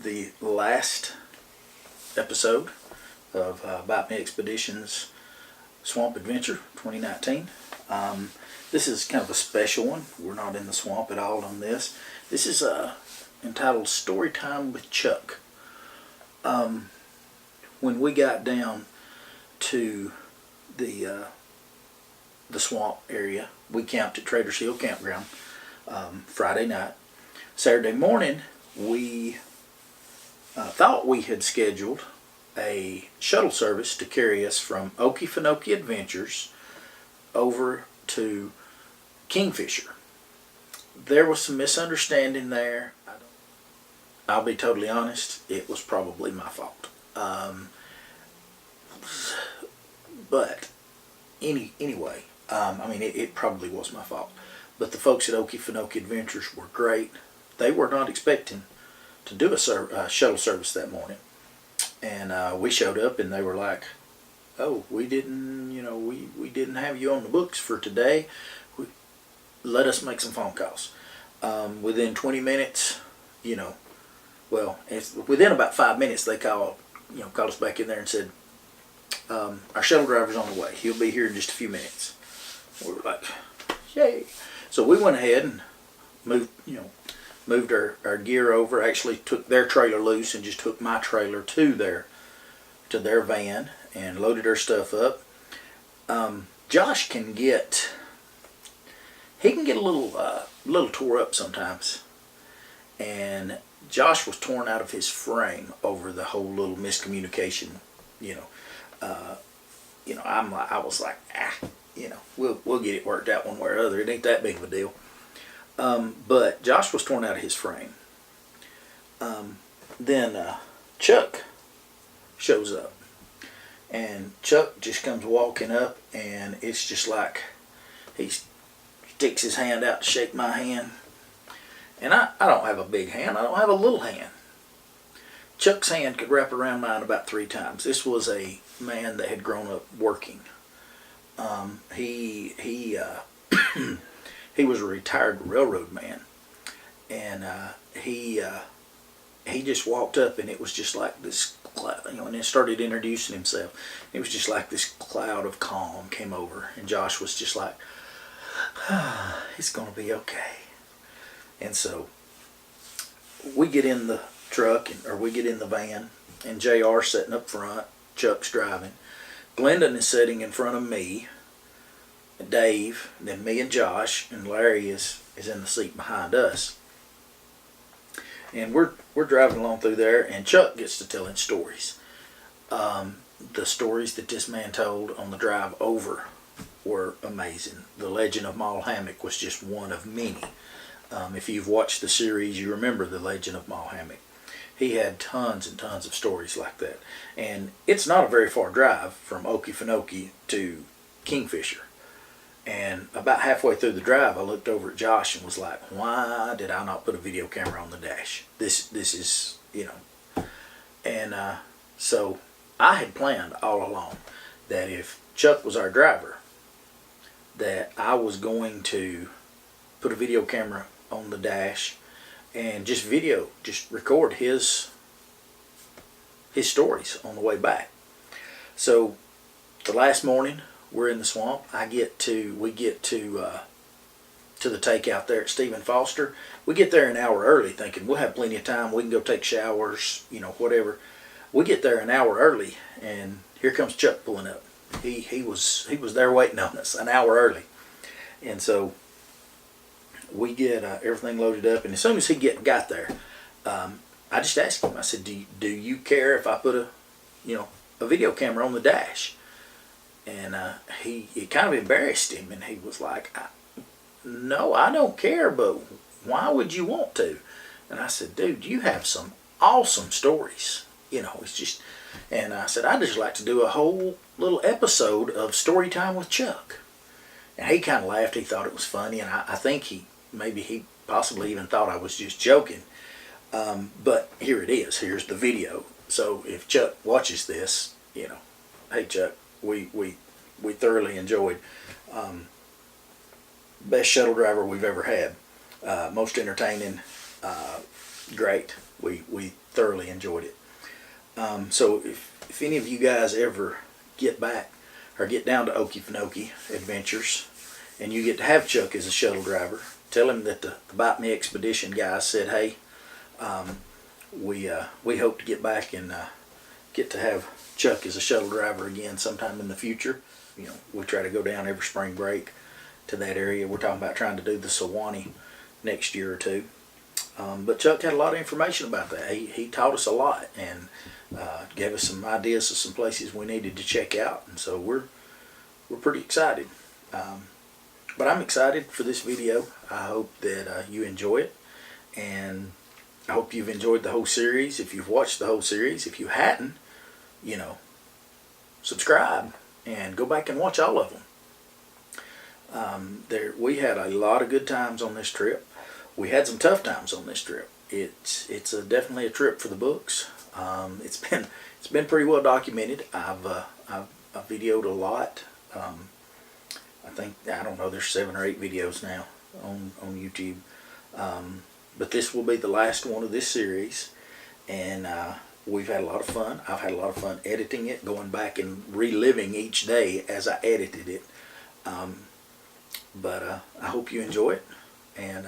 the last episode of About Me Expeditions Swamp Adventure 2019. This is kind of a special one. We're not in the swamp at all on this. This is entitled Story Time with Chuck. When we got down to the swamp area, we camped at Trader's Hill Campground Friday night. Saturday morning, we thought we had scheduled a shuttle service to carry us from Okefenokee Adventures over to Kingfisher. There was some misunderstanding there. I'll be totally honest, it was probably my fault. But anyway, it probably was my fault. But the folks at Okefenokee Adventures were great. They were not expecting to do a shuttle service that morning. And we showed up and they were like, oh, we didn't have you on the books for today. Let us make some phone calls. Within 20 minutes, within about 5 minutes, they called us back in there and said, our shuttle driver's on the way. He'll be here in just a few minutes. We were like, yay. So we went ahead and moved our gear over. Actually took their trailer loose and just took my trailer to their van and loaded our stuff up. Josh can get a little tore up sometimes, and Josh was torn out of his frame over the whole little miscommunication. I was like, we'll get it worked out one way or other. It ain't that big of a deal. But Josh was torn out of his frame. Then Chuck shows up. And Chuck just comes walking up, and it's just like he sticks his hand out to shake my hand. And I don't have a big hand. I don't have a little hand. Chuck's hand could wrap around mine about 3 times. This was a man that had grown up working. He was a retired railroad man, and he just walked up, and it was just like this cloud, and then started introducing himself. It was just like this cloud of calm came over, and Josh was just like, it's gonna be okay. And so we get in the truck, or we get in the van, and JR's sitting up front, Chuck's driving, Glendon is sitting in front of me, Dave, then me and Josh, and Larry is in the seat behind us. And we're driving along through there, and Chuck gets to telling stories. The stories that this man told on the drive over were amazing. The Legend of Maul Hammock was just one of many. If you've watched the series, you remember the Legend of Maul Hammock. He had tons and tons of stories like that. And it's not a very far drive from Okefenokee to Kingfisher. And about halfway through the drive, I looked over at Josh and was like, why did I not put a video camera on the dash? This is, And so I had planned all along that if Chuck was our driver, that I was going to put a video camera on the dash and just record his stories on the way back. So the last morning, we're in the swamp. We get to the takeout there at Stephen Foster. We get there an hour early, thinking we'll have plenty of time. We can go take showers, whatever. We get there an hour early, and here comes Chuck pulling up. He was there waiting on us an hour early, and so we get everything loaded up. And as soon as he got there, I just asked him. I said, "Do you care if I put a video camera on the dash?" And it kind of embarrassed him, and he was like, no, I don't care, but why would you want to? And I said, dude, you have some awesome stories. It's just, and I said, I'd just like to do a whole little episode of Story Time with Chuck. And he kind of laughed. He thought it was funny, and I think he possibly even thought I was just joking. But here it is. Here's the video. So if Chuck watches this, hey Chuck, we thoroughly enjoyed. Best shuttle driver we've ever had. Most entertaining. Great. we thoroughly enjoyed it. So if any of you guys ever get back or get down to Okefenokee Adventures and you get to have Chuck as a shuttle driver, tell him that the Bite Me Expedition guys said, hey, we hope to get back and get to have Chuck as a shuttle driver again sometime in the future. You know, we try to go down every spring break to that area. We're talking about trying to do the Sewanee next year or two. But Chuck had a lot of information about that. He taught us a lot and gave us some ideas of some places we needed to check out. And so we're pretty excited. But I'm excited for this video. I hope that you enjoy it. And I hope you've enjoyed the whole series. If you've watched the whole series, if you hadn't, you know, subscribe and go back and watch all of them. We had a lot of good times on this trip. We had some tough times on this trip. It's definitely a trip for the books. It's been pretty well documented. I've videoed a lot. I don't know, there's 7 or 8 videos now on YouTube. But this will be the last one of this series, and we've had a lot of fun. I've had a lot of fun editing it, going back and reliving each day as I edited it. But I hope you enjoy it, and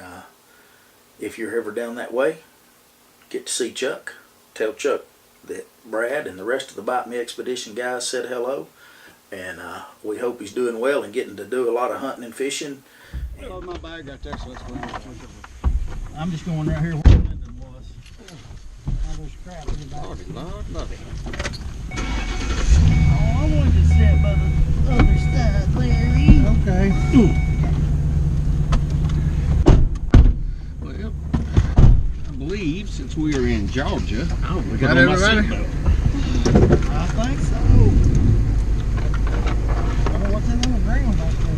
if you're ever down that way, get to see Chuck. Tell Chuck that Brad and the rest of the Bite Me Expedition guys said hello, and we hope he's doing well and getting to do a lot of hunting and fishing. Oh, my bag got there, so let's go ahead. I'm just going right here where Lyndon was. All this crap in the back. Lordy. Oh, I wanted to sit by the other side, Larry. Okay. Well, I believe since we are in Georgia, we got everybody? I think so. I don't know what's in the ground back there.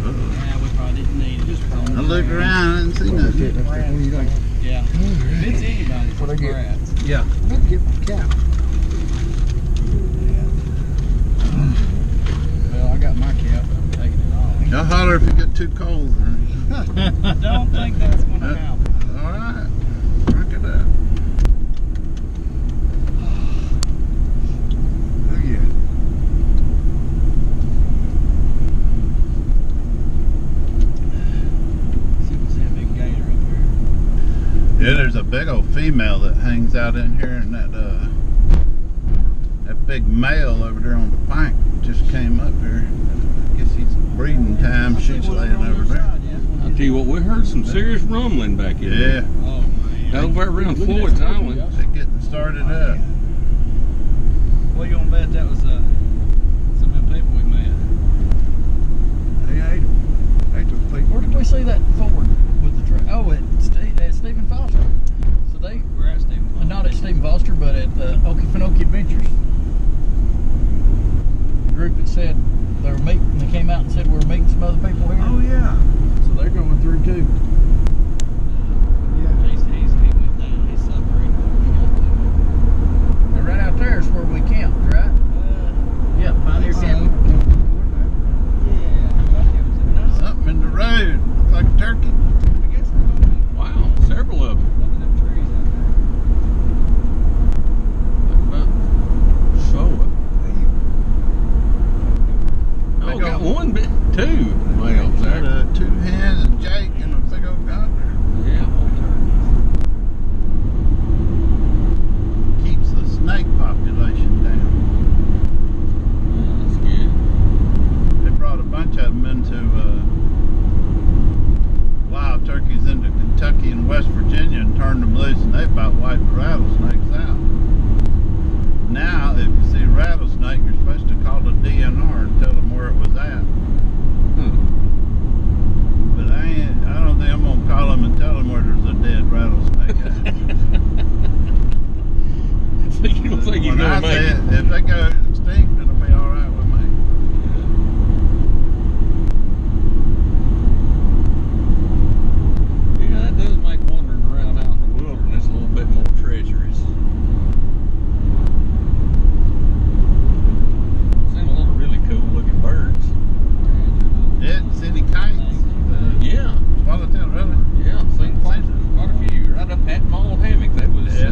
Yeah, we probably didn't need it. Just I looked around and didn't see nothing. What do you think? Yeah. If it's anybody's, What'd I get? Brad's. Yeah. Let's get my cap. Well, I got my cap, but I'm taking it off. Y'all holler if you get too cold. I don't think that's going to happen. All right. Rock it up. Oh, yeah. See if we see a big gator up there. Yeah, there's a big old female that hangs out in here, and that big male over there on the bank just came up here. I guess he's breeding time. She's laying over there. I'll tell you what, we heard some serious rumbling back in there. Yeah, Oh, man. Over around Floyd's Island. they're getting started up. What you gonna bet that was some of the people we met? They ate them. Ate those people. Where did we see that Ford with the truck? Oh, at Stephen Foster. So they, We're at Stephen. not at Stephen Foster, but at Okefenokee Adventures. The group that said they were meeting, they came out and said we were meeting some other people here. Oh, yeah. So they're going through too. He went down. He's separated. And right out there is where we camped, right? Yeah, Pioneer Camping. Yeah. Something in the road. Looks like a turkey. I guess they're going to be Wow, several of them. some of them trees out there. About so. Oh, Big got old- one bit, 2 males Got there. 2 hens and Jake and a big old gobbler. Yeah. Keeps the snake population down. That's good. They brought a bunch of them into wild turkeys into Kentucky and West Virginia and turned them loose, and they about wiped the rattlesnakes out. Now, if you see a rattlesnake, you're supposed to call the DNR and tell them where it was at. But I don't think I'm gonna call them and tell them where there's a dead rattlesnake at. So you don't think you're When I going to make say it? it, if they go extinct, it'll be all right with me. Yeah, that does make wandering around out in the wilderness a little bit more treacherous. Seen a lot of really cool looking birds. Yeah, city kites. Yeah, Swallowtail, really? yeah, seen quite a few right up at my old hammock. That was Yeah.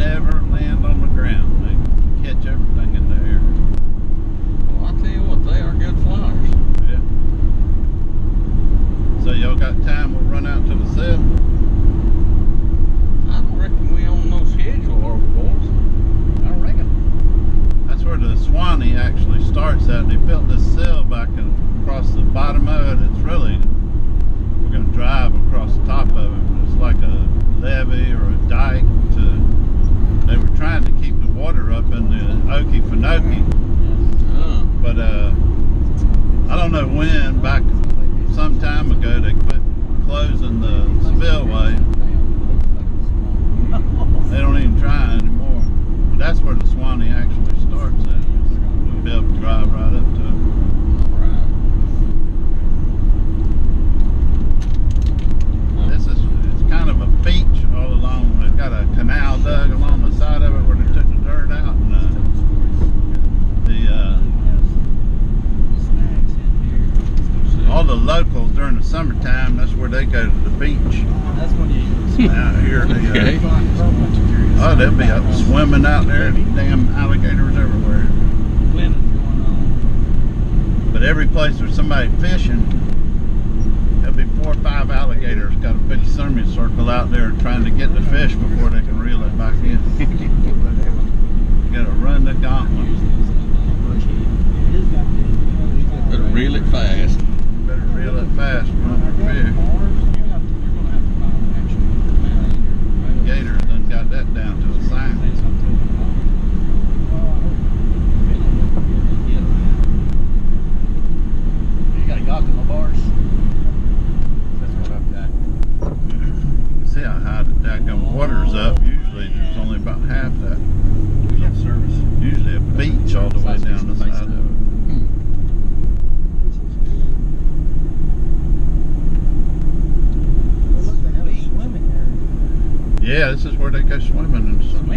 never land on the ground. They catch everything in the air. Well, I tell you what, they are good flyers. Yeah. So y'all got time? We'll run out to the cell. I don't reckon we on no schedule, are we, boys? I reckon. That's where the Swanee actually starts at. They built this cell back across the bottom of it. It's really, we're going to drive across the top of it. It's like a levee or a dike they were trying to keep the water up in the Okefenokee. But I don't know when, back some time ago, they quit closing the spillway. They don't even try anymore. But that's where the Swanee actually starts at. We'll be able to drive right up to it. It's kind of a beach all along. They've got a canal dug along the side of it where they took the dirt out, and all the locals during the summertime, that's where they go to the beach. That's when you Out here, Okay. they'll be up swimming out there. Damn alligators everywhere. blending's going on. But every place there's somebody fishing, there'll be 4 or 5 alligators got a big semicircle out there trying to get the fish before they can reel it back in. You gotta run the gauntlet. Better reel it fast. Better reel it fast, run for fish. Gators done got that down to a science. You got a yacht in the bars. That's what I've got. See how high the daggum water's up. Usually there's only about half that. Usually a beach all the way down the side of it. Yeah, this is where they go swimming in the summer.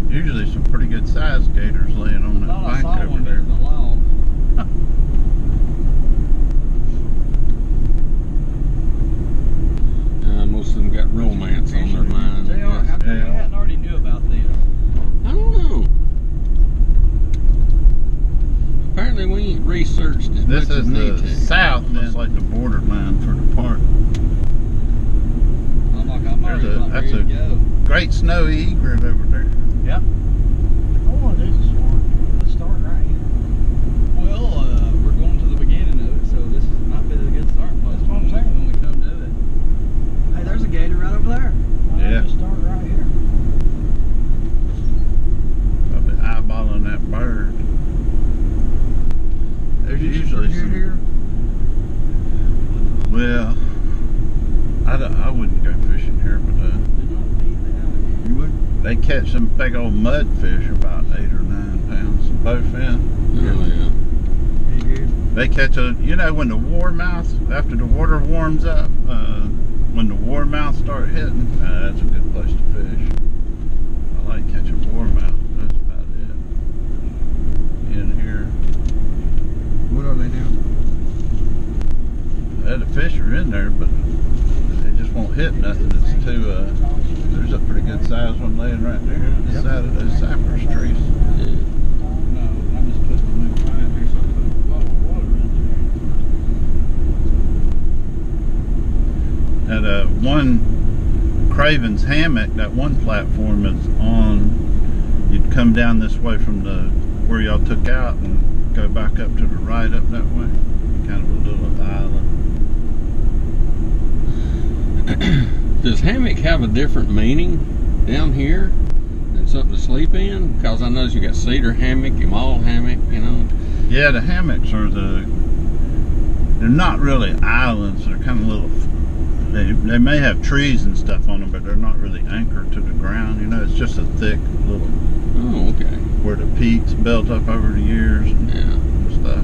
Usually some pretty good sized gators laying on that bank over there. Most of them got romance on their mind. JR, how come you hadn't already knew about this? I don't know. Apparently we ain't researched as This much is as we need the to. south. Looks like the borderline for the park. I'm like, I'm already There's a- about that's ready to a- go. Great snowy egret over there. I want to do this one. Let's start right here. Well, we're going to the beginning of it, so this might be the good starting place That's what I'm saying. when we come to it. Hey, there's a gator right over there. Yeah. Let's start right here. I'll be eyeballing that bird. There's usually some. Well, I wouldn't go fishing here, but You would? they catch some big old mudfish, about 8 or 9 pounds, bowfin. Oh, yeah. They catch when the warmouth, after the water warms up, when the warmouth start hitting, that's a good place to fish. I like catching warmouth. That's about it. In here. What are they doing? The fish are in there, but they just won't hit nothing. It's too, there's a pretty good sized one laying right there on the side of those cypress trees. Yeah. No, I'm just twisting my right here, so I put a bottle of water in there. At one Craven's Hammock, that one platform is on. You'd come down this way from where y'all took out and go back up to the right up that way. Kind of a little island. Does hammock have a different meaning down here than something to sleep in? Because I know you got cedar hammock, your mall hammock, you know. Yeah, the hammocks are they're not really islands. They're kind of little. They may have trees and stuff on them, but they're not really anchored to the ground. It's just a thick little. Oh, okay. Where the peaks built up over the years and Yeah. stuff.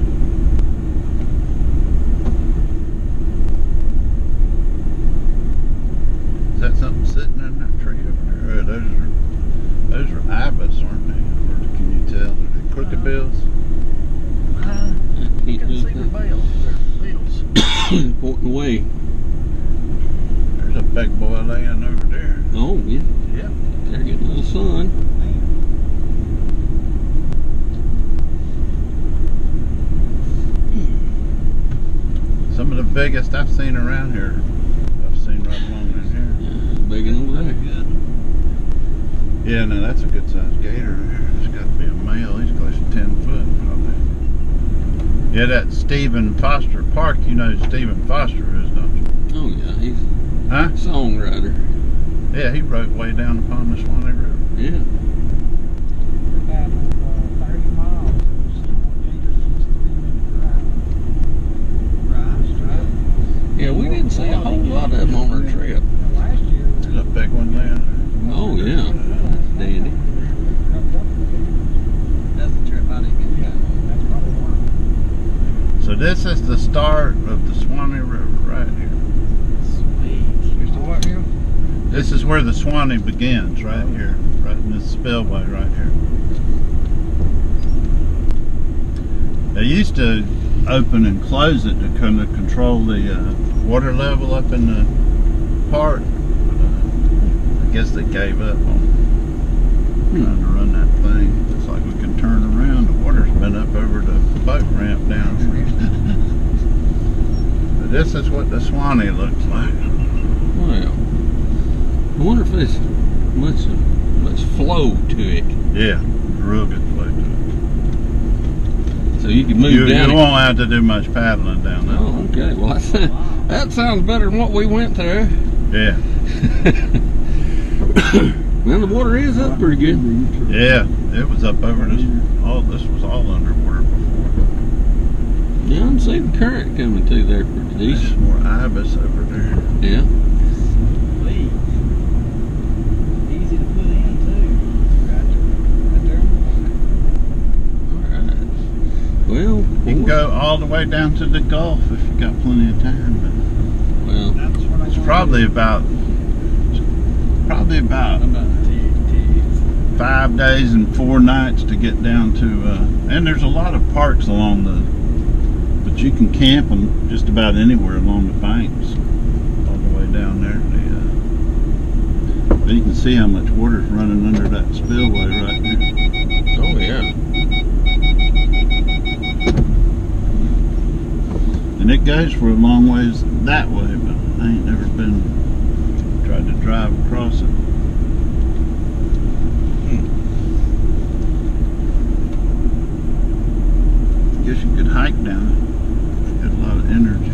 Is that something sitting in that tree over there? Oh, those are ibis, aren't they? Or can you tell? Are they crooked bills? Can't really Sleeping Bales. They're Beatles. Pointing away. There's a big boy laying over there. Oh, yeah. Yep. They're getting a little sun. Some of the biggest I've seen around here. I've seen right along in Yeah, big and over there. Good. here. Yeah, no, that's a good sized gator there. It's got to be a male. He's close to 10 foot probably. Yeah, that Stephen Foster Park, you know who Stephen Foster is, don't you? Oh, yeah. He's Huh? a songwriter. Yeah, he wrote Way Down Upon the Swanee River. Yeah. About 30 miles. Right. Yeah, we didn't see a whole lot of them on our trip. Last year, There's a big one there. Oh, yeah. That's dandy. That's the trip I didn't get. that's probably one. So this is the start of the Swanee River right here. Used to what here? This is where the Swanee begins, right here, right in this spillway right here. They used to open and close it to kind of control the water level up in the park. But, I guess they gave up on trying to run that thing. Looks like we can turn around. The water's been up over the boat ramp down here. But this is what the Swanee looks like. Well, I wonder if there's much flow to it. Yeah, real good flow to So you can move it. You down it. won't have to do much paddling down there. Oh, okay. Well, that sounds better than what we went through. Yeah, Well, the water is up pretty good. yeah. It was up over this. All this was all underwater before. Yeah, I'm seeing the current coming through there pretty There's decent. more ibis over there. Yeah. Easy to put in too. Right there. All right. Well, You can go all the way down to the Gulf if you got plenty of time. Well, That's what I But it's wanna probably do. about I'm about to tell 5 days and 4 nights to get down to. And there's a lot of parks along the. But you can camp them just about anywhere along the banks, all the way down there. But you can see how much water's running under that spillway right there. oh yeah. And it goes for a long ways that way, but I ain't never tried to drive across it. Guess you could hike down it. Got a lot of energy.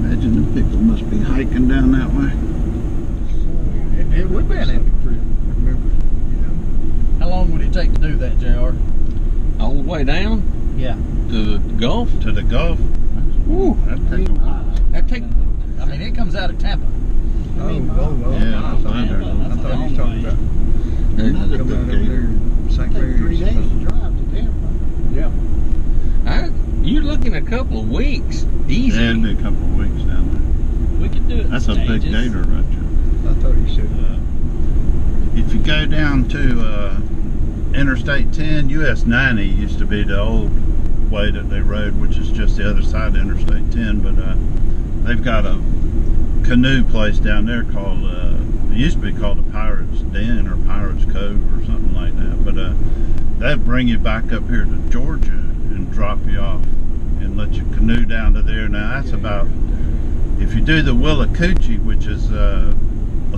Imagine the people must be hiking down that way. It would be an epic trip. Remember, how long would it take to do that, JR? All the way down Yeah. to the Gulf. To the Gulf. Ooh, That'd take a while. that take. I mean, it comes out of Tampa. Yeah, it's under. I thought you was talking about Another big gator. St. Take 3 days to drive to Tampa. Yeah. You're looking a couple of weeks. Easy. Yeah, it'd be a couple of weeks down there. We could do it. That's a big gator right there. I thought you said If you go down to Interstate 10, US 90 used to be the old way that they rode, which is just the other side of Interstate 10, but they've got a canoe place down there called, it used to be called the Pirates Den or Pirates Cove or something like that, but they'd bring you back up here to Georgia and drop you off and let you canoe down to there. Now that's about, if you do the Willacoochee, which is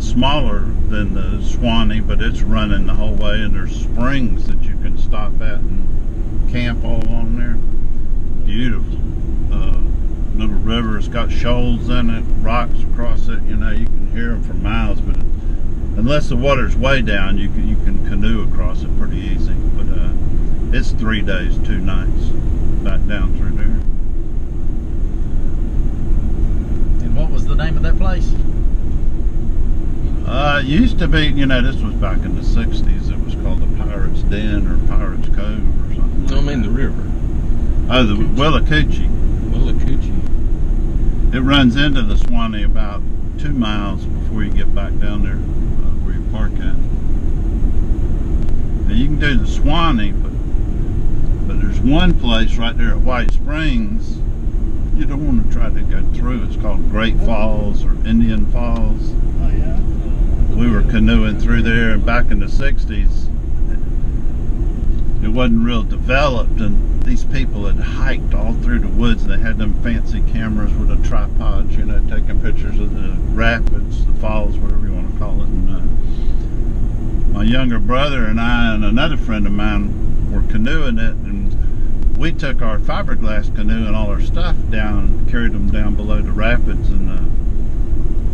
smaller than the Swanee, but it's running the whole way, and there's springs that you can stop at and camp all along there. Beautiful little river. It's got shoals in it, rocks across it. You know, you can hear them for miles, but unless the water's way down, you can canoe across it pretty easy. But it's 3 days, 2 nights back down through there. And what was the name of that place? It used to be, you know, this was back in the 60s. It was called the Pirates Den or Pirates Cove or something like I mean the river. Oh, the Willacoochee. Willacoochee. It runs into the Swanee about 2 miles before you get back down there where you park at. Now you can do the Swanee, but there's there's one place right there at White Springs you don't want to try to go through. It's called Great Falls or Indian Falls. Oh yeah. We were canoeing through there, and back in the 60s, it wasn't real developed, and these people had hiked all through the woods, and they had them fancy cameras with a tripod, you know, taking pictures of the rapids, the falls, whatever you want to call it. And my younger brother and I and another friend of mine were canoeing it, and we took our fiberglass canoe and all our stuff down, carried them down below the rapids, and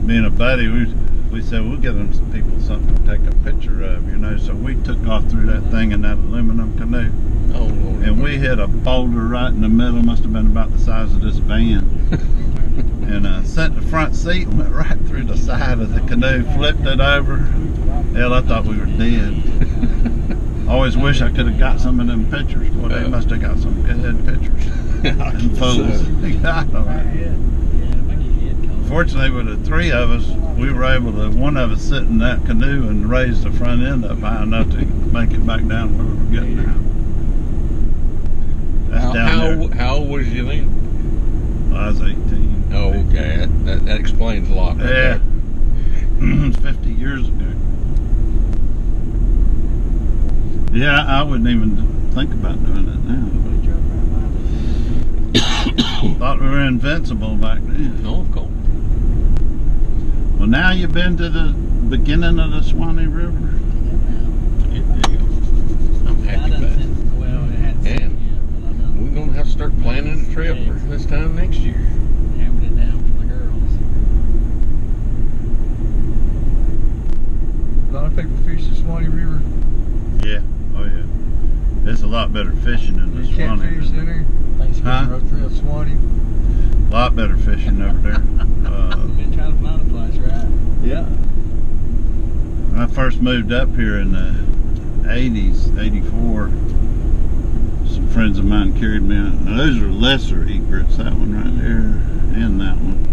me and a buddy, we said we'll get them some people something to take a picture of, you know. So we took off through that thing in that aluminum canoe. Oh, Lord. And we hit a boulder right in the middle, must have been about the size of this van. And sat in the front seat and went right through the side of the canoe, flipped it over. Hell, I thought we were dead. Always wish I could have got some of them pictures. Boy, they must have got some good pictures. Them fools. I don't know. Fortunately, with the three of us, we were able to, one of us sit in that canoe and raise the front end up high enough to make it back down where we were getting now. That's down there. How old was you then? I was 18. Oh, okay. That explains a lot. Right Yeah. there. It's 50 years ago. Yeah, I wouldn't even think about doing it now. Thought we were invincible back then. No, of course. Well, now you've been to the beginning of the Swanee River. Good deal. I'm happy about it. And we're going to have to start planning a trip for this time next year. Hammered it down for the girls. A lot of people fish the Swanee River. Yeah, oh yeah. There's a lot better fishing in the You can't Swanee fish in River. there. Huh? Road trip Swanee. A lot better fishing over there. We've been trying to find a place, right? Yeah. When I first moved up here in the 80s, 84, some friends of mine carried me out. Now those are lesser egrets, that one right there and that one.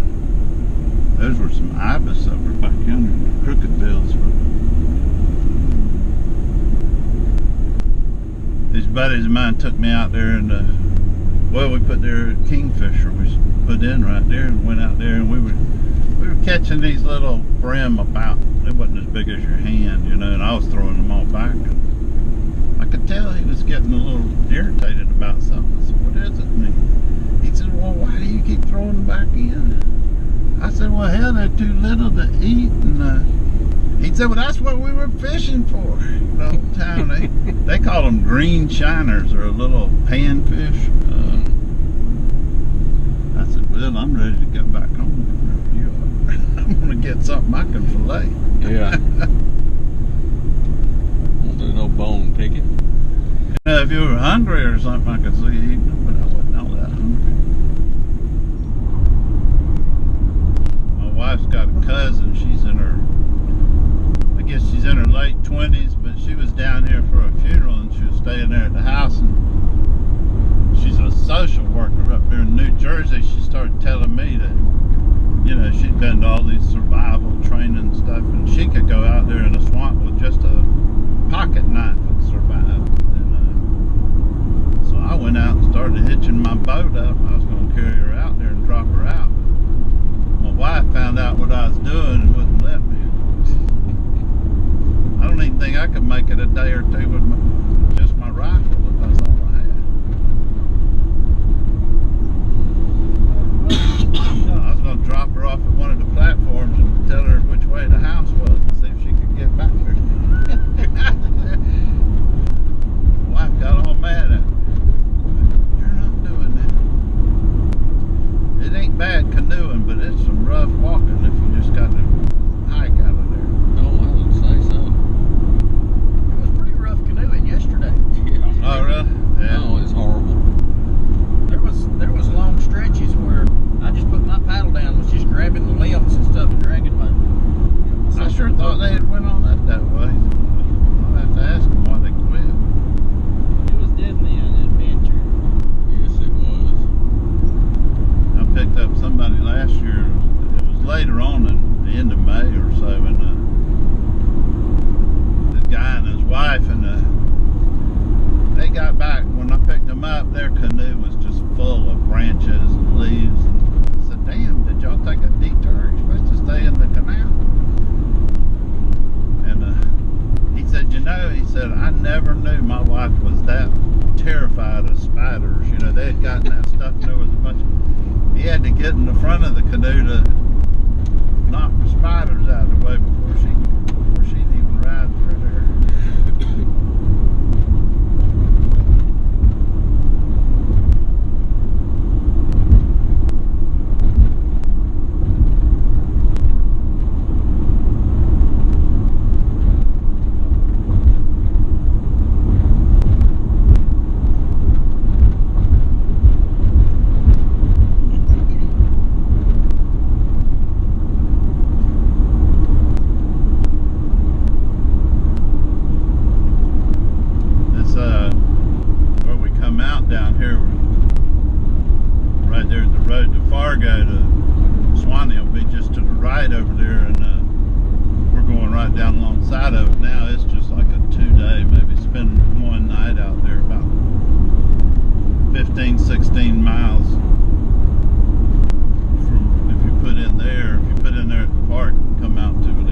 Those were some ibis over back yonder, the crooked bills. These buddies of mine took me out there, and well, we put their kingfisher we put in right there, and went out there, and we were catching these little brim about, it wasn't as big as your hand, you know, and I was throwing them all back. And I could tell he was getting a little irritated about something. I said, "What is it?" And he said, "Well, why do you keep throwing them back in?" I said, "Well, hell, they're too little to eat." And he said, "Well, that's what we were fishing for." The whole time they call them green shiners, or a little panfish. I said, "Well, I'm ready to get back home. You are. I'm gonna get something I can fillet." Yeah. Won't do no bone picking. You know, if you were hungry or something, I could see you eating them, but I wasn't all that hungry. My wife's got a cousin. She's in her, I guess she's in her late 20s, but she was down here for a funeral, and she was staying there at the house, and she's a social worker up there in New Jersey. She started telling me that, you know, she'd been to all these survival training stuff, and she could go out there in the swamp with just a pocket knife and survive. And so I went out and started hitching my boat up. I was going to carry her out there and drop her out. My wife found out what I was doing and wouldn't let me. I don't even think I could make it a day or two with just my rifle, if that's all I had. I was going to drop her off at one of the platforms and tell her which way the house was and see if she could get back there. up, their canoe was just full of branches and leaves. And I said, damn, did y'all take a detour? You're supposed to stay in the canal. And he said, he said, I never knew my wife was that terrified of spiders. You know, they had gotten that stuff and there was a bunch of, he had to get in the front of the canoe to knock the spiders out of the way before she'd even ride through there. Down here, right there at the road to Fargo to Swanee will be just to the right over there, and we're going right down alongside of it now. It's just like a 2-day, maybe spend one night out there, about 15, 16 miles from, if you put in there at the park and come out to it.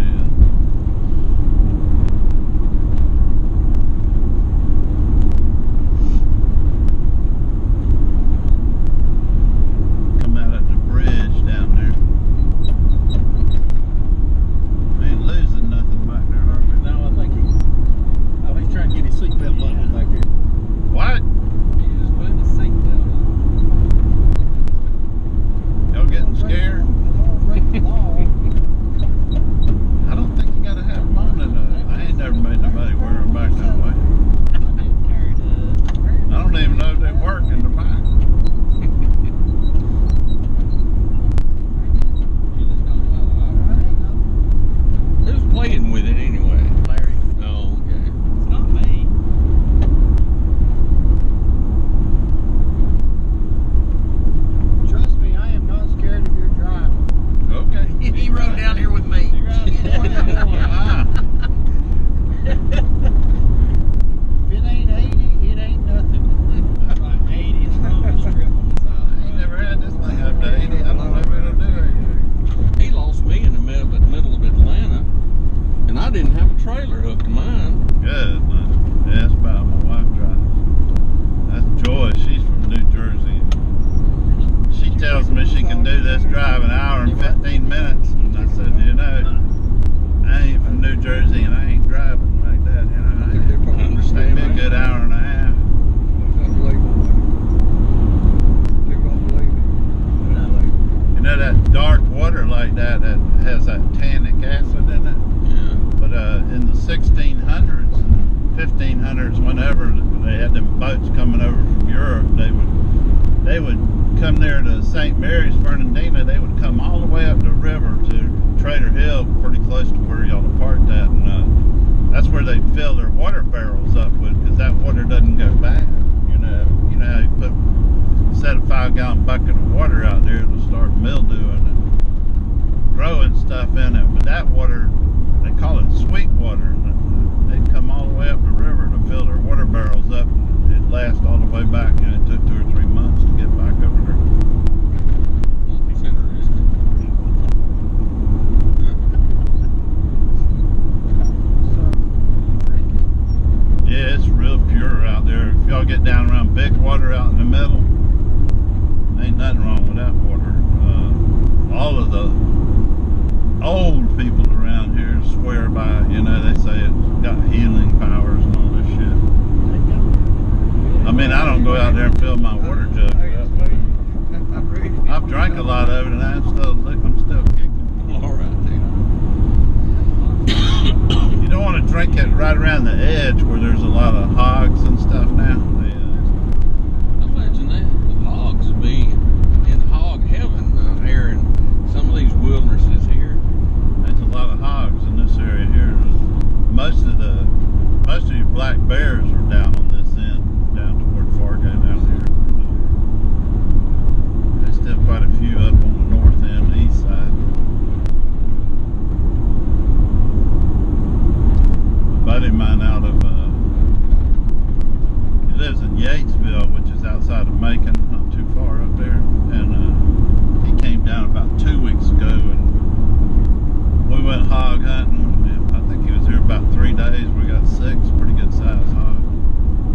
outside of Macon, not too far up there. And he came down about 2 weeks ago, and we went hog hunting. And I think he was here about 3 days. We got 6 pretty good sized hogs.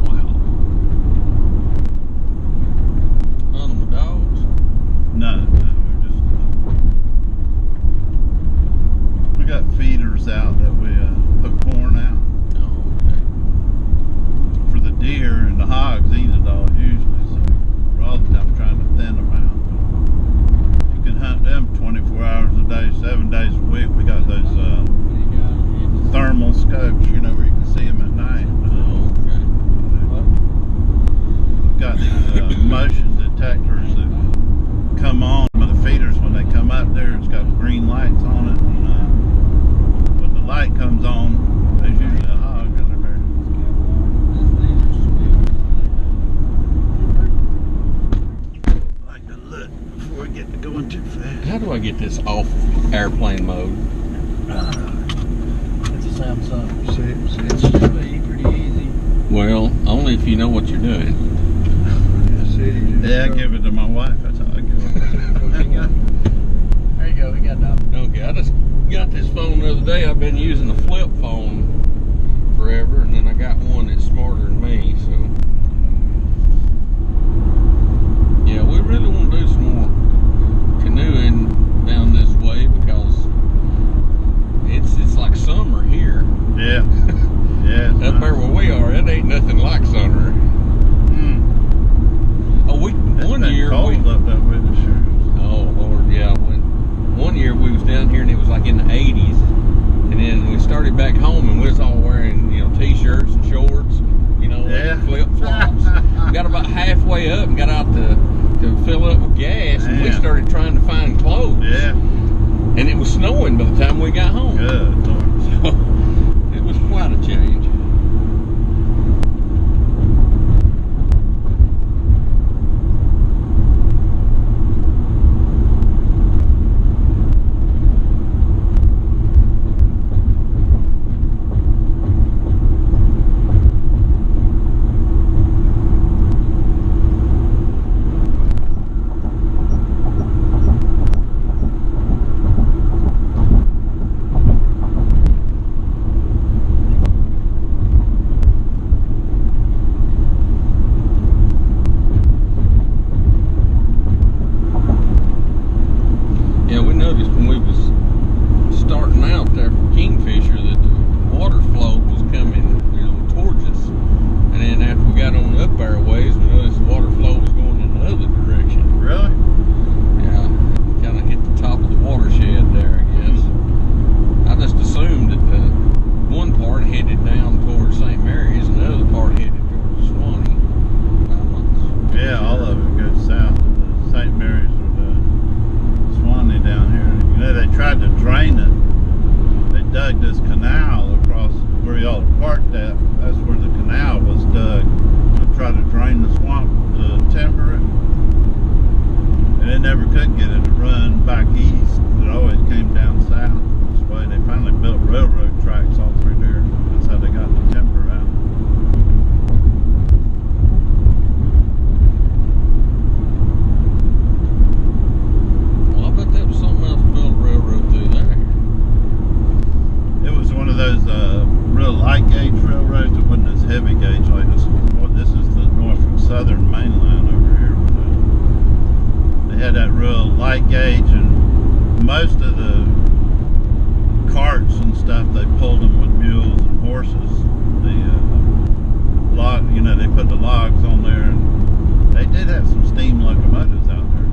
Wow. Hunting with dogs? No, we're just we got feeders out that we put corn out Oh, okay. for the deer, and the hogs eat it all usually. So we're all the time trying to thin them out. You can hunt them 24 hours a day, 7 days a week. We got those thermal scopes, you know, where you can see them at night. Oh, okay. We've got these motion detectors that come on with the feeders when they come up there. It's got green lights on it, and when the light comes on, there's usually a hog under there. I like to look before we get to going too fast. How do I get this off airplane mode? It's a Samsung. See, It's pretty easy. Well, only if you know what you're doing. Yeah, I give it to my wife. That's how I give it. There you go. We got that. Okay, I just got this phone the other day. I've been using a flip phone forever, and then I got one that's smarter than me, so. Yeah, we really want to do some more canoeing down this way because it's like summer here. Yeah. Yeah. It's Up nice. there where we are, it ain't nothing like summer. Oh, It's one been year cold we, up that way this year. oh Lord, yeah. One year we was down here and it was like in the 80s, and then we started back home and we was all wearing, you know, t-shirts and shorts, you know, Yeah. flip flops. Got about halfway up and got out to fill up with gas, and we Damn. started trying to find clothes. Yeah. And it was snowing by the time we got home. Good Lord. So it was quite a change. Yeah, we noticed when we was starting out there for Kingfisher that the water flow was coming, you know, towards us. And then after we got on up our ways, we noticed the water flow was going in the other direction. Really? Yeah, kind of hit the top of the watershed there, I guess. I just assumed that the one part headed down towards St. Mary's and the other part headed towards Swanee. Yeah, all of it goes south to the St. Mary's or the Swanee down here. You know, they tried to drain it. They dug this canal across where y'all parked at. That's where the canal was dug to try to drain the swamp, to timber it. And they never could get it to run back east. It always came down south this way. They finally built railroad tracks all through there. That's how they got the timber out. Well, I bet that was something else to build a railroad through there. It was one of those real light gauge railroads. It wasn't as heavy gauge like this. Well, this is the Norfolk Southern main line over here. They had that real light gauge, and most of the carts and stuff, they pulled them with mules and horses. The log, you know, they put the logs on there, and they did have some steam locomotives out there.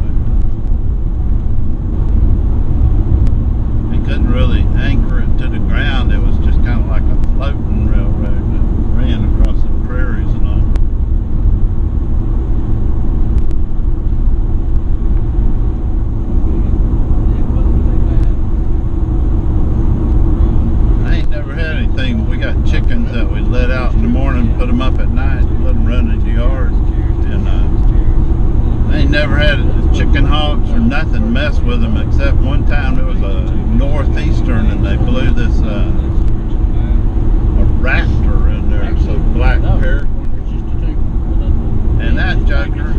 They couldn't really anchor it to the ground. It was just kind of like a floating railroad that ran across the prairies and all. I ain't never had anything. We got chickens that we let out in the morning, put them up at night, let them run in the yard, and I ain't never had chicken hawks or nothing mess with them, except one time it was a northeastern and they blew this a raptor in there, so black parrot, and that joker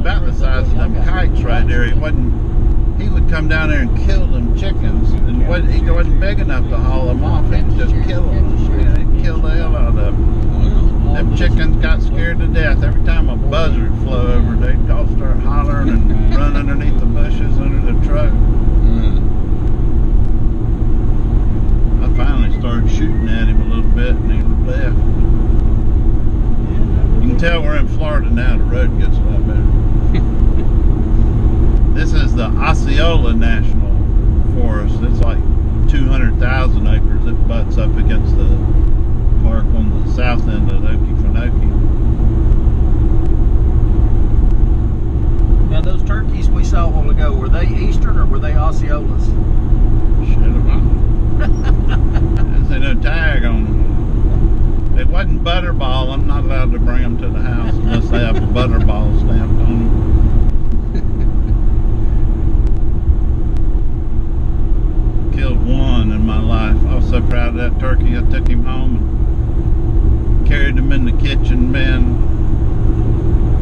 about the size of them kites right there. He would come down there and kill them chickens, and he wasn't big enough to haul them off. He'd just kill them. Yeah, he'd kill the hell out of them. Them chickens got scared to death. Every time a buzzard flew over, they'd all start hollering and run underneath the bushes under the truck. I finally started shooting at him a little bit, and he left. You can tell we're in Florida now. The road gets a lot better. This is the Osceola National Forest. It's like 200,000 acres. It butts up against the park on the south end of Okefenokee. Now those turkeys we saw a while ago, were they Eastern or were they Osceolas? Shit about it. There's no tag on them. It wasn't Butterball. I'm not allowed to bring them to the house unless they have a Butterball stamped on them. Killed one in my life. I was so proud of that turkey. I took him home and carried him in the kitchen, man.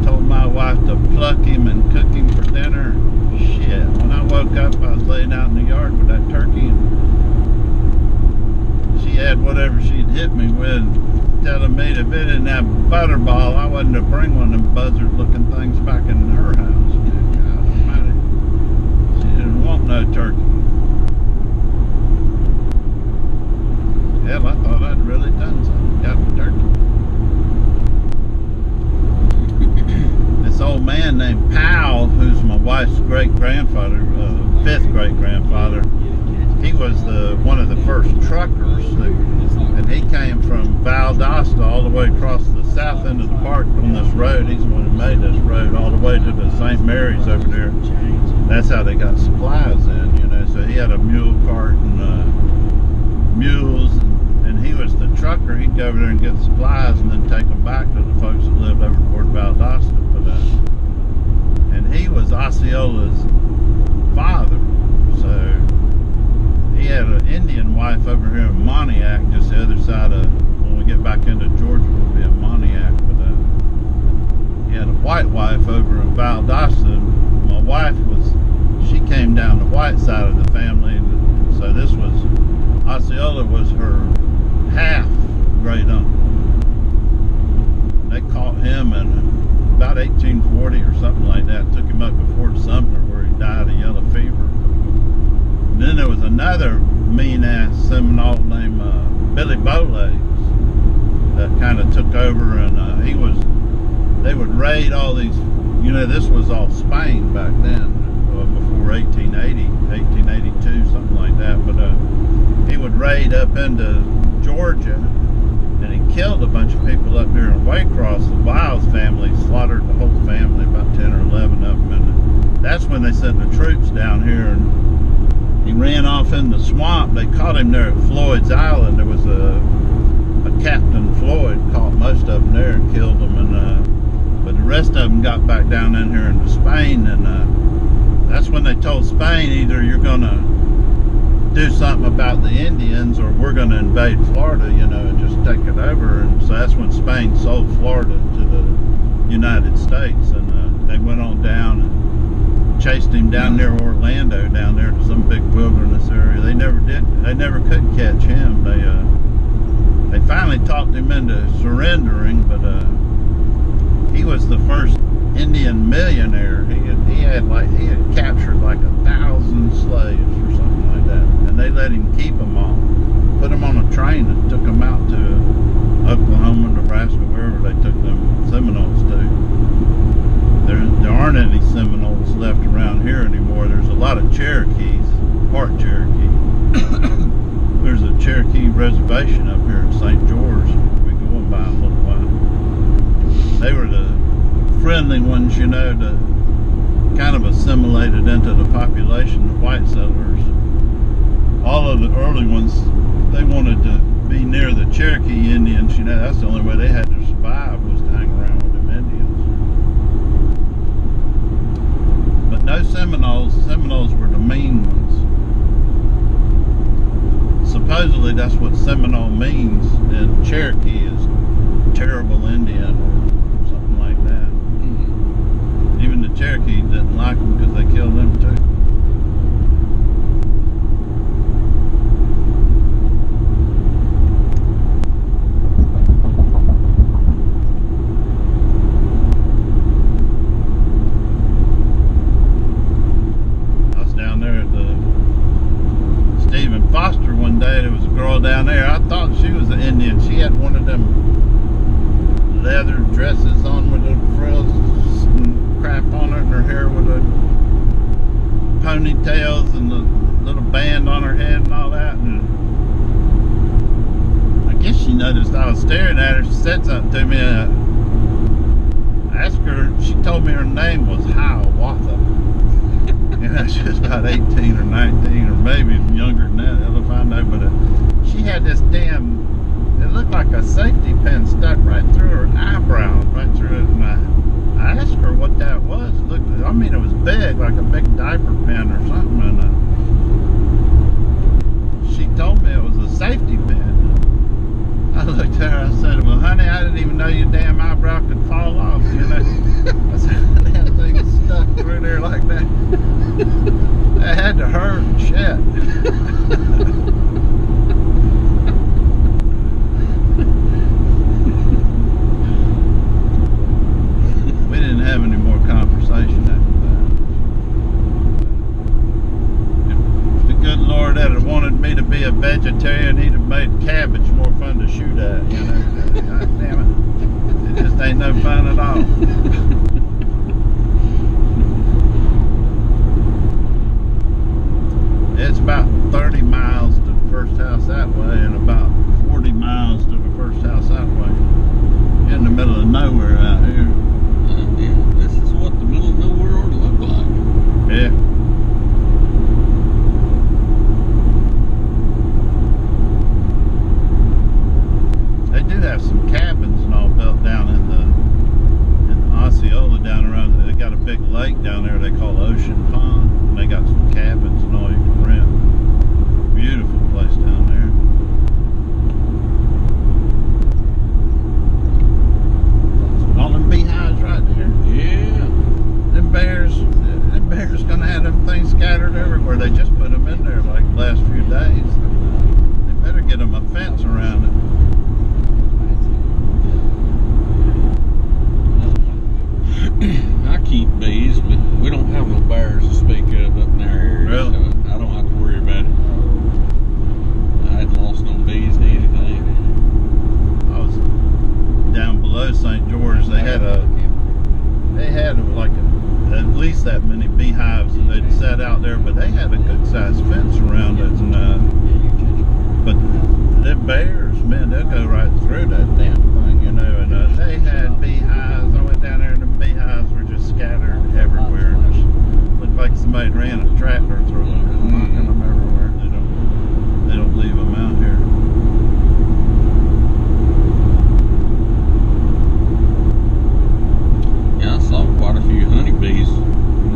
Told my wife to pluck him and cook him for dinner. Shit. When I woke up, I was laying out in the yard with that turkey, and she had whatever she'd hit me with, telling me that if it didn't have Butterball, I wasn't to bring one of them buzzard-looking things back in her house. God almighty. She didn't want no turkey. Hell, I thought I'd really done something. Got the turkey. This old man named Powell, who's my wife's great-grandfather, fifth great-grandfather, he was one of the first truckers, and he came from Valdosta all the way across the south end of the park on this road. He's the one who made this road all the way to the St. Mary's over there. That's how they got supplies in, you know. So he had a mule cart and mules, and he was the trucker. He'd go over there and get supplies and then take them back to the folks that lived over toward Valdosta. And he was Osceola's father, so he had an Indian wife over here in Pontiac, just the other side of, when we get back into Georgia, we'll be in Pontiac, but he had a white wife over in Valdosta. My wife she came down the white side of the family, so this was, Osceola was her half great uncle. They caught him in about 1840 or something like that, took him up to Fort Sumter where he died of yellow fever. And then there was another mean-ass Seminole named Billy Bowlegs that kind of took over, and they would raid all these, you know, this was all Spain back then, before 1880, 1882, something like that, but he would raid up into Georgia, and he killed a bunch of people up there in Waycross. The Wiles family slaughtered the whole family, about 10 or 11 of them, and that's when they sent the troops down here, and he ran off in the swamp. They caught him there at Floyd's Island. There was a Captain Floyd caught most of them there and killed them, and but the rest of them got back down in here into Spain, and that's when they told Spain, either you're gonna do something about the Indians or we're gonna invade Florida, you know, and just take it over. And so that's when Spain sold Florida to the United States, and they went on down and chased him down near Orlando, down there to some big wilderness area. They never could catch him. They finally talked him into surrendering, but he was the first Indian millionaire. He had captured like 1,000 slaves or something like that, and they let him keep them all. Put them on a train and took them out to Oklahoma, Nebraska, wherever they took them Seminoles to. There aren't any Seminoles left around here anymore. There's a lot of Cherokees, part Cherokee. There's a Cherokee reservation up here in St. George. We'll be going by in a little while. They were the friendly ones, you know, that kind of assimilated into the population, the white settlers. All of the early ones, they wanted to be near the Cherokee Indians, you know. That's the only way they had to survive, was to hang around with them Indians. But no Seminoles. Seminoles were the mean ones. Supposedly that's what Seminole means in Cherokee, is terrible Indian or something like that. Even the down there. I thought she was an Indian. She had one of them leather dresses on with the frills and crap on it, and her hair with the ponytails and the little band on her head and all that. And I guess she noticed I was staring at her. She said something to me. I asked her. She told me her name was Hiawatha. And she was about 18 or 19 or maybe younger than that, if I know. But she had this damn, it looked like a safety pin stuck right through her eyebrow, right through it. And I asked her what that was. It looked, I mean, it was big, like a big diaper pin or something. And she told me it was a safety pin. I looked at her, I said, well, honey, I didn't even know your damn eyebrow could fall off, you know. I said, that thing is stuck through there like that. That had to hurt and shit. We didn't have any more conversation after that. If the good Lord had wanted me to be a vegetarian, he'd have made cabbage more fun to shoot at, you know. God damn it. It just ain't no fun at all. It's about 30 miles to the first house that way and about 40 miles to the first house that way. You're in the middle of nowhere out here. Yeah, this is what the middle of nowhere ought to look like. Yeah. They do have some cabins and all built down in Osceola down around. They got a big lake down there they call Ocean Pond. And they got some cabins and all you can rent. Beautiful place down there. All them beehives right there. Yeah. Them bears gonna have them things scattered everywhere. They just put them in there like the last few days. They better get them a fence around it. I keep bees, but we don't have no bears to speak of up in our area. Really? So I don't have to worry about it. I hadn't lost no bees to anything. I was down below St. George. They had like at least that many beehives that they'd set out there, but they had a good sized fence around it. And but the bears, man, they'll go right through that damn thing, you know. And they had beehives. I went down there and the beehives were just scattered everywhere. And it looked like somebody ran a tractor through them, knocking them everywhere. They don't leave them out here. Yeah, I saw quite a few honeybees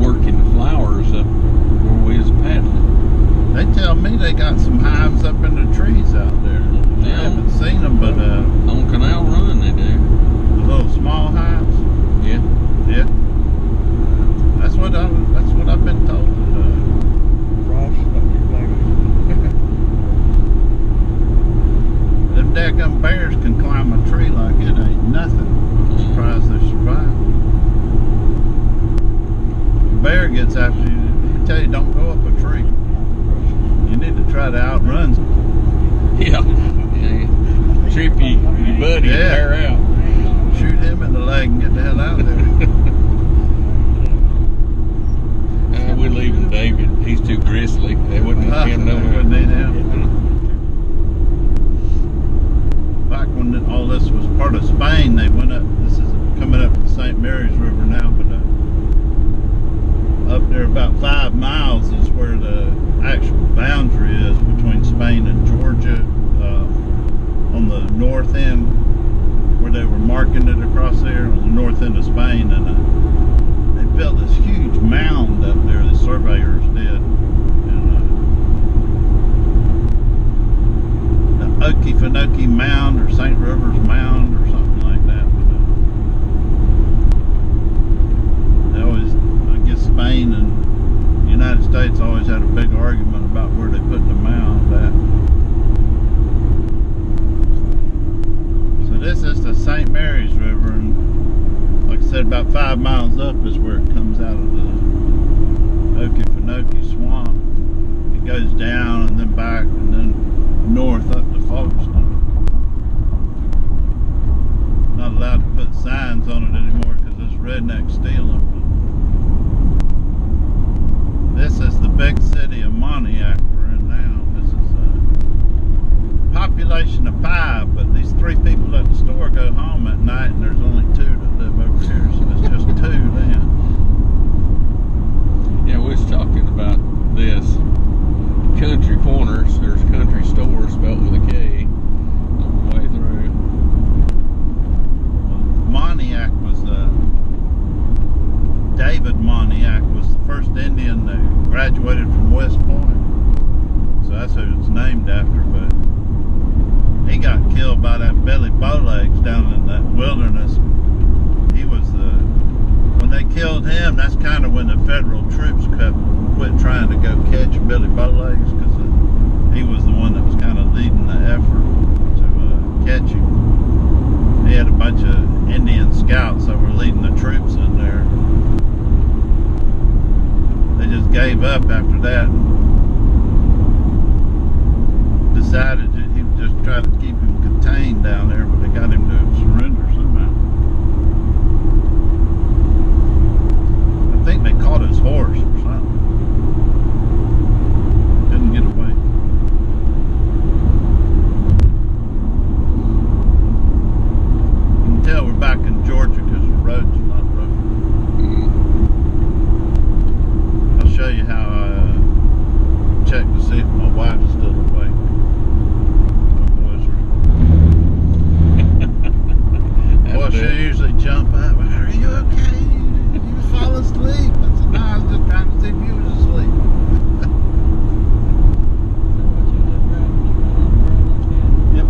working the flowers up where we was paddling. They tell me they got some hives up in the trees out there. I Yeah. haven't seen them, but On Canal Run they do. the little small hives. Yeah. Yeah, that's what I've been told. Them daggum bears can climb a tree like it ain't nothing. I'm surprised they survive. The bear gets after you. He tell you don't go up a tree. You need to try to outrun. Yeah. Yeah. Trip your buddy and tear out. Shoot him in the leg and get the hell out of there. We're leaving David. He's too gristly. They wouldn't need him They nowhere. wouldn't need him. Back when all this was part of Spain, they went up. This is coming up the St. Mary's River now, but up there about 5 miles is where the actual boundary is between Spain and Georgia. On the north end, where they were marking it across there, on the north end of Spain, and they built this huge mound up there. The surveyors did, and the Okefenokee Mound or St. Rivers Mound or something like that. But, they always, I guess, Spain and the United States always had a big argument about where they put the mound at. This is the St. Mary's River, and like I said, about 5 miles up is where it comes out of the Okefenokee Swamp. It goes down and then back, and then north up to Folkestone. Not allowed to put signs on it anymore because this redneck steal them. This is the big city of Pontiac we're in now. This is a population of 5, but these 3 people at the store go home at night, and there's only 2 that live over here, so it's just 2 then. Yeah, we was talking about this. Country corners, there's country stores spelled with a K on the way through. Pontiac was David Pontiac was the first Indian that graduated from West Point, so that's who it's named after. But he got killed by that Billy Bowlegs down in that wilderness. He was when they killed him, that's kind of when the federal troops quit trying to go catch Billy Bowlegs, because he was the one that was kind of leading the effort to catch him. He had a bunch of Indian scouts that were leading the troops in there. They just gave up after that and decided that he would just try to keep him contained down there, but they got him to surrender somehow. I think they caught his horse or something. Didn't get away. You can tell we're back in Georgia because the road's not rough. I'll show you how I check to see if my wife's still awake. My boys are. Well, she'll usually jump up. Are you okay? You fall asleep? I said, no, I was just trying to see if you was asleep. Yep.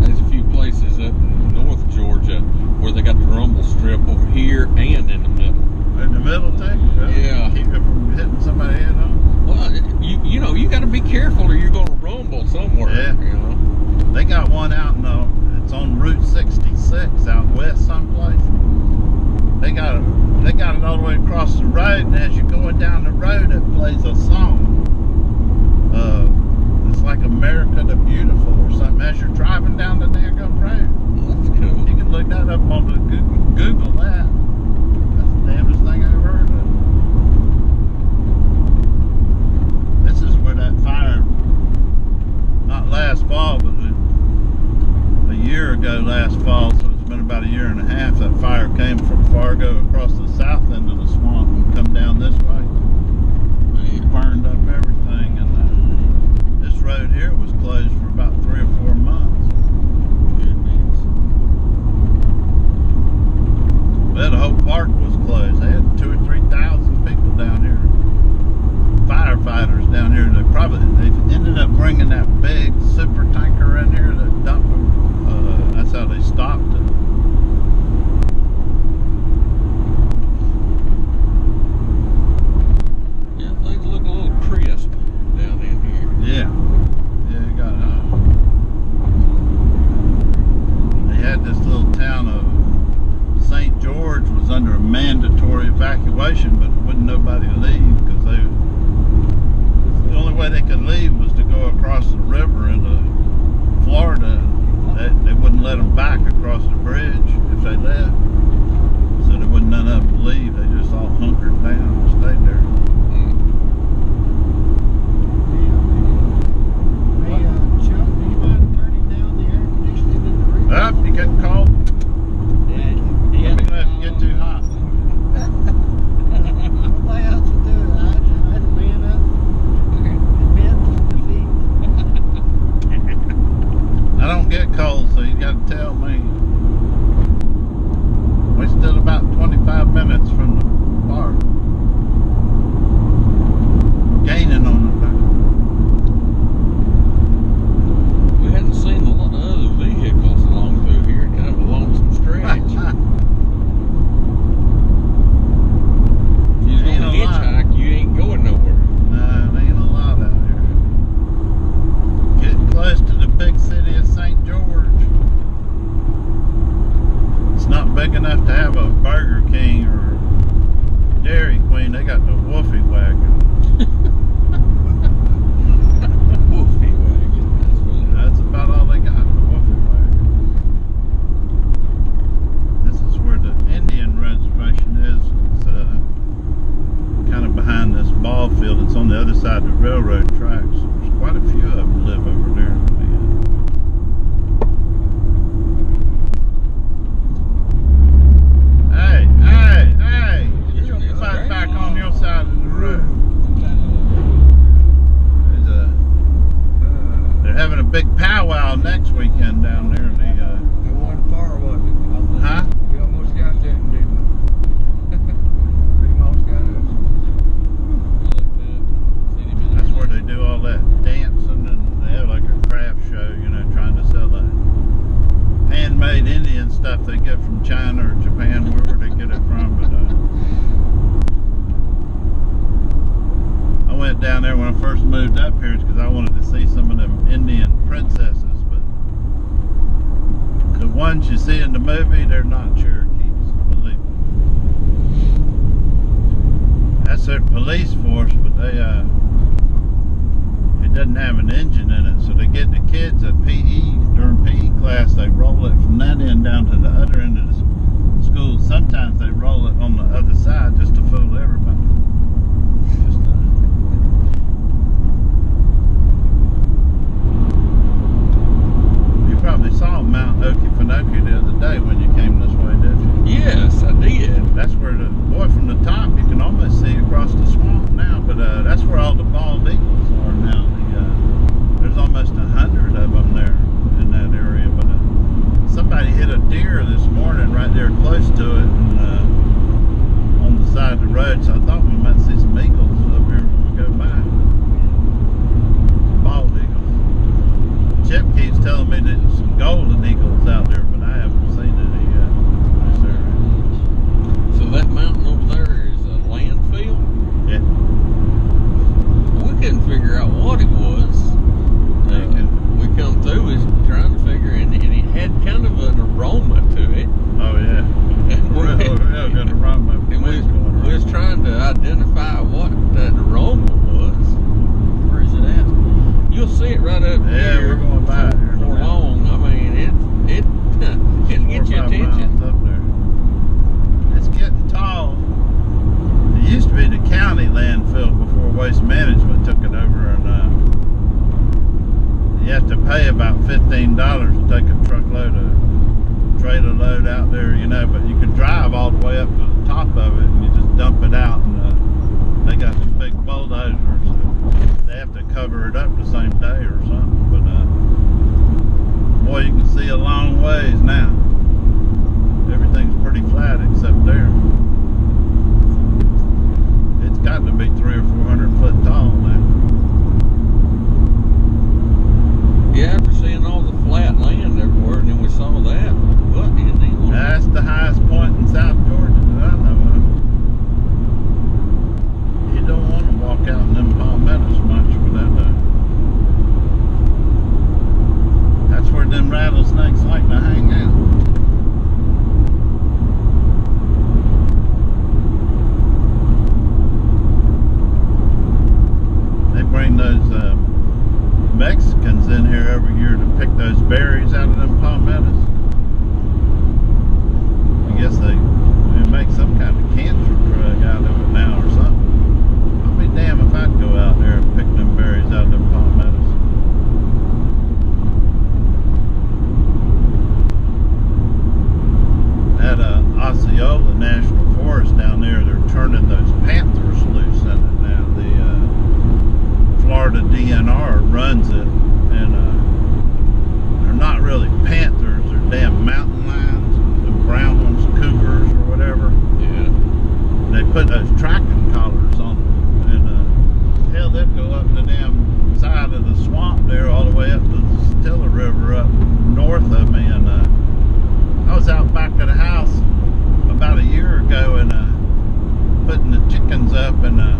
There's a few places up in North Georgia where they got the rumble strip over here and in the middle. In the middle, too? Yeah. Keep it from hitting somebody's head on. Well, you know, you got to be careful or you're going to rumble somewhere. Yeah. You know. They got one out in it's on Route 66 out west someplace. They got it all the way across the road, and as you're going down the road, it plays a song. It's like America the Beautiful or something as you're driving down the daggone road. Well, that's cool. You can look that up on the Google that. That's the damnest thing I ever heard of. This is where that fire, not last fall, but a year ago last fall, so it's been about a year and a half, that fire came from Fargo across the south end of the swamp and come down this way. It burned up everything, and this road here was closed for about 3 or 4 months. Well, the whole park was closed. They had 2,000 or 3,000 people down here, firefighters down here. They ended up bringing that big super tanker in here that dumped them. That's how they stopped it. Yeah, things look a little crisp down in here. Yeah, you got. They had this little town of St. George was under a mandatory evacuation, but wouldn't nobody leave because the only way they could leave was to go across the river into Florida. They wouldn't let them back across the bridge if they left, so there wasn't none of them leave. They just all hunkered down and stayed there. Hey, Chuck, do you mind turning down the air conditioning in the room? Up, you getting cold? Yeah. You're gonna have to get too hot. Nobody else will do it. I'd man up and admit defeat. I don't get cold, so you gotta tell me. We're still about 25 minutes from the park. Gaining on We hadn't seen a lot of other vehicles along through here. Kind of a lonesome stretch. it. If you're Ain't going to a lot. hitchhike, you ain't going nowhere. Nah, there ain't a lot out here. Getting close to the big city of St. George. It's not big enough to have a Burger King or Dairy Queen. They got the Woofy wagon. Woofy wagon. railroad tracks. There's quite a few of them live over there. Hey, hey, hey! Get your butt back on your side of the road. They're having a big powwow next weekend down there. It wasn't far, was it? Huh? You almost got that, didn't you? We almost got That's where they do all that dancing, and they have like a craft show, you know, trying to sell the handmade Indian stuff they get from China or Japan, wherever they get it from. But I went down there when I first moved up here because I wanted to see some of them Indian princesses. But the ones you see in the movie, they're not Cherokees, believe me. That's their police force, but they it doesn't have an engine in it, so they get the kids at PE during PE class. They roll it from that end down to the other end of the school. Sometimes they roll it on the other side just to fool everybody. Just, you probably saw Mount Okefenokee the other day when you came this way, didn't you? Yes, I did. That's where the boy from the top, you can almost see across the swamp now, but that's where all the bald eagles are now. There's almost 100 of them there in that area, but somebody hit a deer this morning right there close to it, and on the side of the road, so I thought we might see some eagles up here when we go by. Bald eagles. Chip keeps telling me there's some golden eagles out there, but I haven't seen any yet. So that mountain over there is a landfill? Yeah. We couldn't figure out what it was. We come through is trying to figure, and it had kind of an aroma to it. Oh yeah. Real good aroma. And we was trying to identify what that aroma was. Where is it at? You'll see it right up Yeah, here. we're going by it here. For long. I mean, it'll get your attention. Up there. It's getting tall. It used to be the county landfill before Waste Management took it over, and you have to pay about $15 to take a truckload of trailer load out there, you know, but you can drive all the way up to the top of it and you just dump it out, and they got some big bulldozers. They have to cover it up the same day or something, but boy, you can see a long ways now. Everything's pretty flat except there. It's got to be 300 or 400 foot tall now. Yeah, after seeing all the flat land everywhere, and then we saw that. What in the world? That's the highest point in South Georgia that I know of. You don't want to walk out in them palmettos much with that. That's where them rattlesnakes like to hang out. They bring those Mexicans in here every year to pick those berries out of them palmettos. I guess they make some kind of cancer drug out of it now or something. I'll be damned if I'd go out there and pick them berries out of them palmettos. At Osceola National Forest down there, they're turning those panthers loose in it now. The Florida DNR runs it, and they're not really panthers, they're damn mountain lions, the brown ones, cougars or whatever. Yeah. They put those tracking collars on them, and hell, they'd go up the damn side of the swamp there all the way up to the Stilla River up north of me, and I was out back of the house about a year ago and putting the chickens up, and I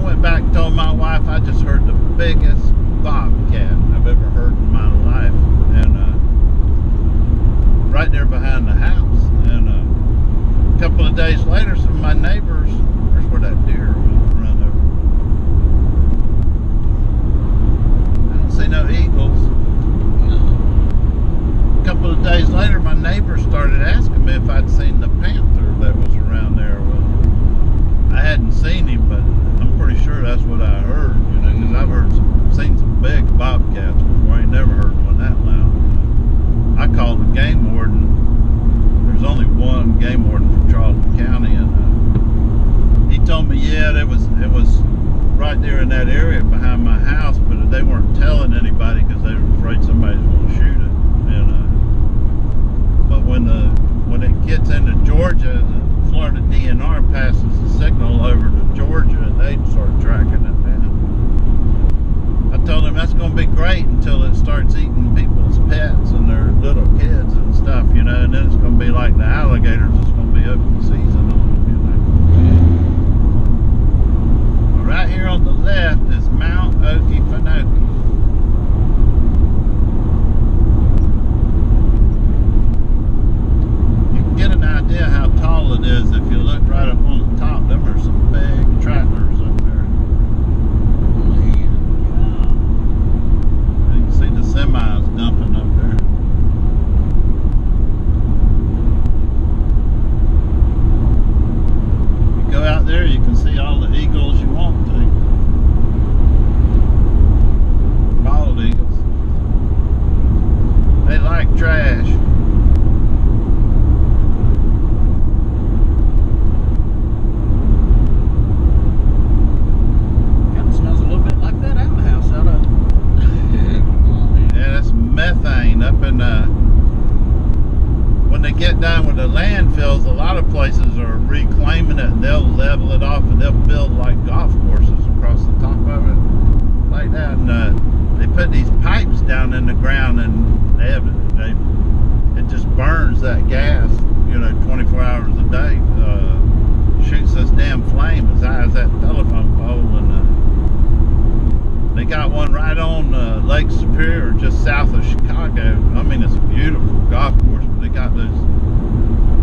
went back and told my wife I just heard the biggest bobcat I've ever heard in my life, and right there behind the house. And a couple of days later, some of my neighbors, there's where that deer was run over. I don't see no eagles. No. A couple of days later, my neighbors started asking me if I'd seen the panther that was around there. Well, I hadn't seen him, but I'm pretty sure that's what I heard, you know. anybody because they were afraid somebody's going to shoot it. And but when it gets into Georgia, the Florida DNR passes the signal over to Georgia, and they start tracking it down. I told him that's going to be great until it starts eating people's pets and their little kids and stuff, you know, and then it's going to be like the alligators. It's going to be open season on them, you know. Well, right here on the left is Mount Okefenokee. You can get an idea how tall it is if you look right up on the top. Them are some big trailers up there. You can see the semis dumping up there. You go out there, you can see all the eagles you want to. Bald eagles. They like trash. Kind of smells a little bit like that outhouse out of. Yeah, that's methane up in when they get done with the landfills, a lot of places are reclaiming it and they'll level it off and they'll build like golf courses across the top of it like that, and they put these pipes down in the ground and it just burns that gas, you know, 24 hours a day, shoots this damn flame as high as that telephone pole. And they got one right on Lake Superior, just south of Chicago. I mean, it's a beautiful golf course, but they got those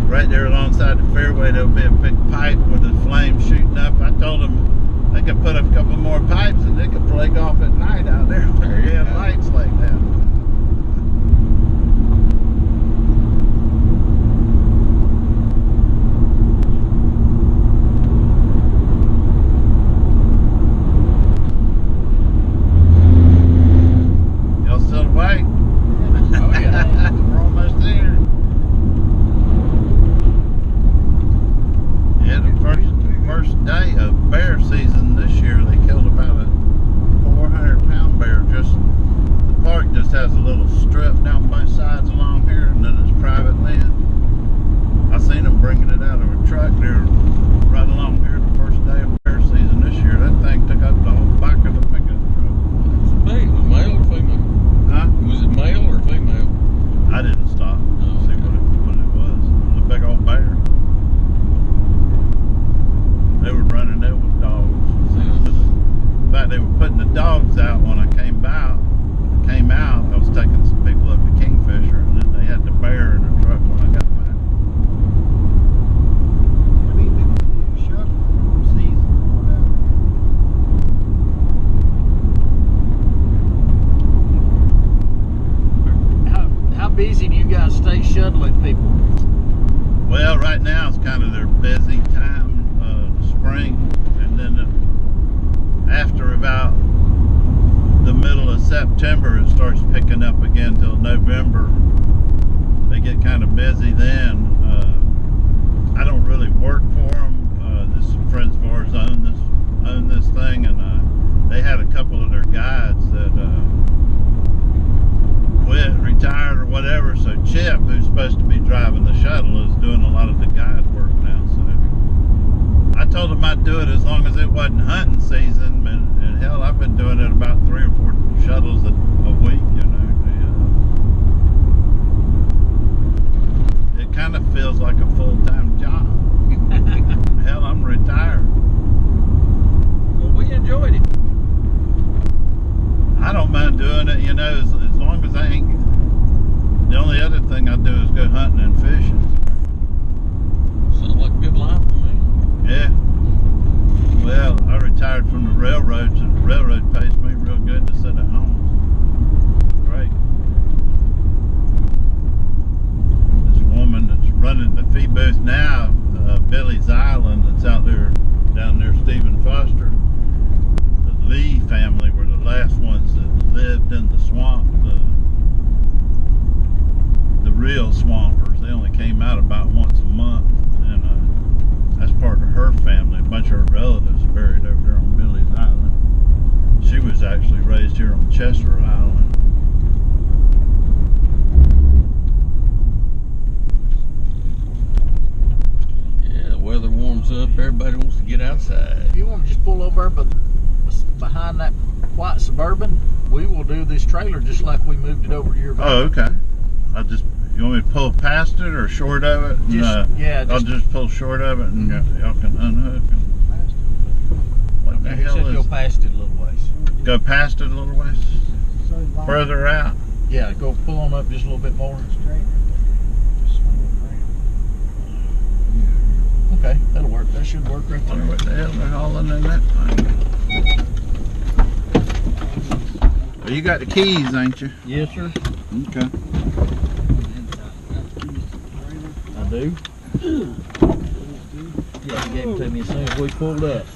right there alongside the fairway. There'll be a big pipe with the flame shooting up. I told them they could put up a couple more pipes and they could play golf at night out there with the damn lights like that. Busy do you guys stay shuttling people? Well, right now it's kind of their busy time, the spring, and then after about the middle of September it starts picking up again till November. They get kind of busy then. I don't really work for them. This friends of ours own this thing, and they had a couple of their guides that quit, retired, or whatever. So Chip, who's supposed to be driving the shuttle, is doing a lot of the guide work now. So I told him I'd do it as long as it wasn't hunting season, and hell, I've been doing it about 3 or 4 shuttles a week, you know. It kind of feels like a full-time job. Hell, I'm retired. Well, we enjoyed it. I don't mind doing it, you know, as long as I ain't. The only other thing I do is go hunting and fishing. Sounds like a good life to me. Yeah. Well, I retired from the railroads, and the railroad pays me real good to sit at home. Great. This woman that's running the feed booth now, Billy's Island, that's out there, down there, Stephen Foster. The Lee family were the last ones that lived in the swamp, the real swampers. They only came out about once a month, and that's part of her family. A bunch of her relatives buried over there on Billy's Island. She was actually raised here on Chester Island. Yeah, the weather warms up. Everybody wants to get outside. If you want to just pull over, but behind that white Suburban, we will do this trailer just like we moved it over to your van. Oh, okay. You want me to pull past it or short of it? I'll just pull short of it and y'all can unhook. What the He hell said is go past it a little ways. Go past it a little ways? Further out? Yeah, go pull on up just a little bit more. Okay, that'll work. That should work right Wonder there. what the hell they're hauling in that thing. Well, you got the keys, ain't you? Yes, sir. Okay. I do. Yeah, he gave them to me as soon as we pulled up.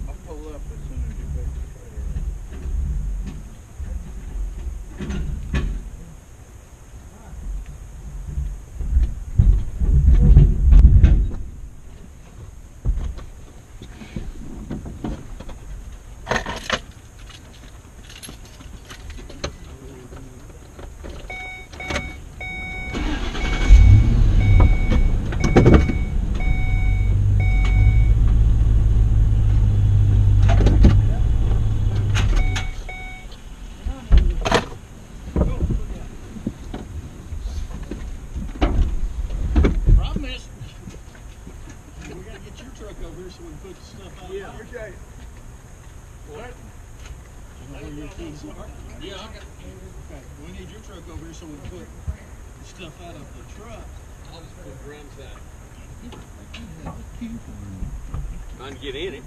I'll pull up as soon as you put the trailer in. Problem is, we gotta get your truck over here so we can put the stuff out. Yeah, okay. What? Yeah, I got. Okay, we need your truck over here so we can put the stuff out of the truck. I'll just put it around side. Trying to get in it.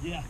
Yeah.